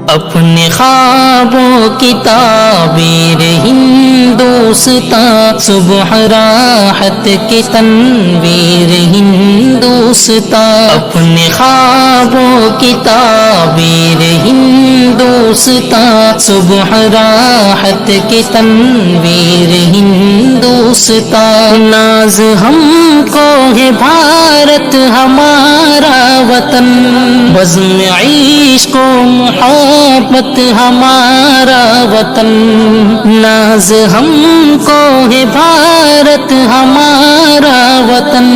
اپنے خوابوں کی تعبیر ہندوستاں، صبح راحت کی تنویر ہندوستاں، اپنے خوابوں کی تعبیر ہندوستاں، صبح راحت کی تنویر ہندوستاں، ناز ہم کو ہے بھارت ہمارا وطن، بزم عشق و محبت ہمارا وطن، ناز ہم کو ہے بھارت ہمارا وطن،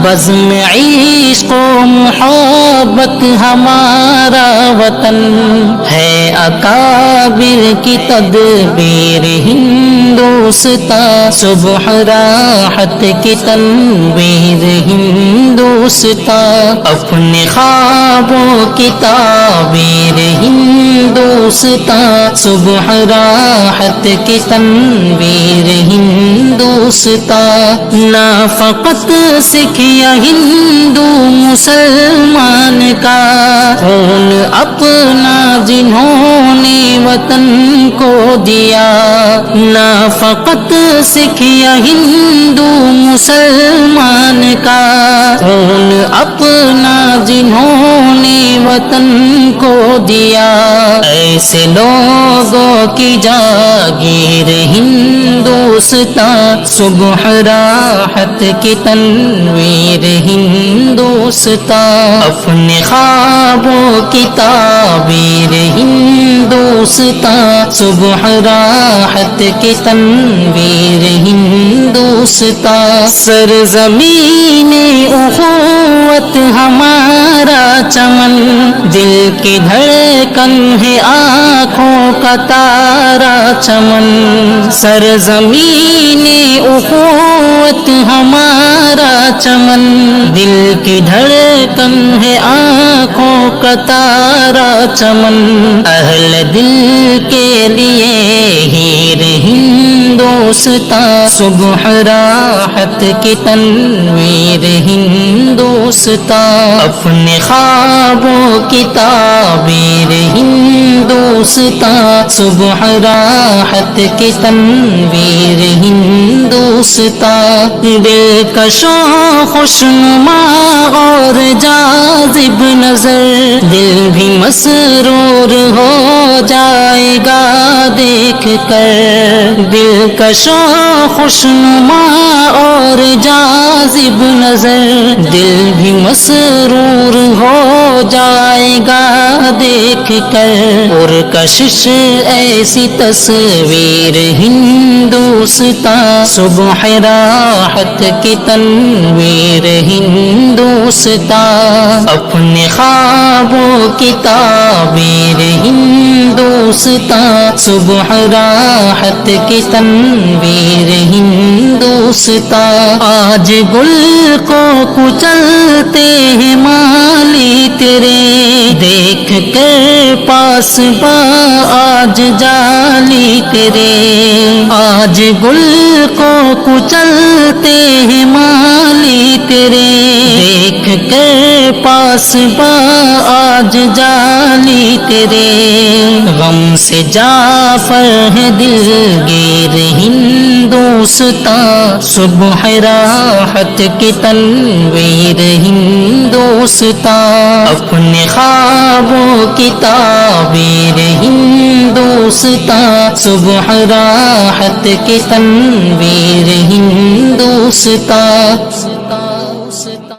بزم عشق و محبت ہمارا وطن، ہے اکابر کی تدبیر ہندوستاں، صبح راحت کی تنویر ہندوستاں، اپنے خوابوں کی تعبیر ہندوستاں، صبح راحت کی تنویر ہندوستاں، نہ فقط سکھ یا ہندو مسلمان کا خون اپنا جنہوں نے وطن کو دیا، نہ فقط سکھ یا ہندو مسلمان کا خون اپنا جنہوں نے وطن کو دیا، ایسے لوگوں کی جاگیر ہندوستاں، صبح راحت کی تنویر ہندوستاں، اپنے خوابوں کی تعبیر ہندوستاں، صبح راحت کی تنویر ہندوستاں، سرزمین اخوت ہمارا چمن، دل کی دھڑکن ہے آنکھوں کا تارا چمن، سرزمین اخوت ہمارا چمن، دل کی دھڑکن ہے آنکھوں کا تارا چمن، اہل دل کے لیے ہیر ہندوستاں، صبح راحت کی تنویر ہندوستاں، اپنے خوابوں کی تعبیر ہندوستاں، صبح راحت کی تنویر ہندوستاں، دلکشوں خوشنما اور جاذب نظر، دل بھی مسرور ہو جائے گا دیکھ کر، دلکشوں خوشنما اور جاذب نظر، دل بھی مسرور ہو جائے گا دیکھ کر، اور کشش ایسی تصویر ہندوستاں، صبح راحت کی تنویر ہندوستاں، اپنے خوابوں کی تعبیر ہندوستاں، صبح راحت کی تنویر ہندوستاں، آج گل کو کچلتے ہیں مالی تیرے، دیکھ کر پاس با آج جالی تیرے، آج گل کو کچلتے ہیں مالی تیرے، دیکھ کر پاس با آج جالی تیرے، غم سے جعفر ہے دلگیر ہندوستاں، صبح راحت کی تنویر ہندوستاں، اپنے خوابوں کی تعبیر ہندوستاں، صبح راحت کی تنویر ہندوستاں۔